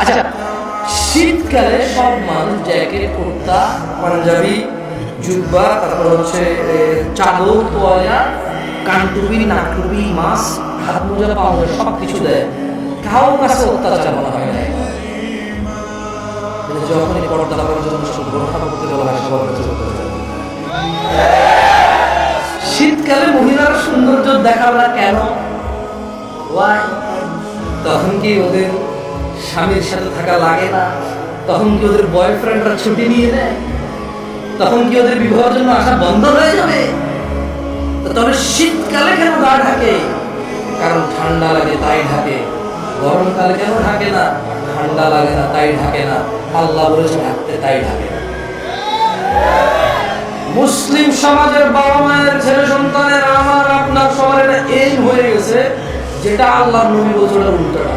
আচ্ছা, শীতকালে সব মানুষ জ্যাকেট, কুর্তা, পাঞ্জাবি, জুব্বা, তারপর হচ্ছে চাদর, তোয়ালা, কানটুপি, নাকটুপি, মাস্ক, হাত মোজা, পা মোজা সব কিছু দেয়। কারো কাছে অত্যাচার মনে হয় না। যখনই পর্দা করার জন্য বোরখা করতে বলা হয় সবার কাছে অত্যাচার। শীতকালে মহিলারা সৌন্দর্য দেখাবে না কেন? তখন কি ওদের স্বামীর সাথে থাকা লাগে না? তখন কি ওদের বয়ফ্রেন্ডরা ছুটি নিয়ে নেয়? তখন কি ওদের বিবাহের জন্য আসা বন্ধ হয়ে যাবে? তবে শীতকালে কেন গা ঢাকে? কারণ ঠান্ডা লাগে তাই ঢাকে। গরমকালে কেন ঢাকে না? ঠান্ডা লাগে না তাই ঢাকে না। আল্লাহ বলেছে ঢাকতে, তাই ঢাকে না। মুসলিম সমাজের বাবা মায়ের ছেলে সন্তানের আমার আপনার সবার এটা এম হয়ে গেছে, যেটা আল্লাহর নবী বলছে ওটা উল্টোটা।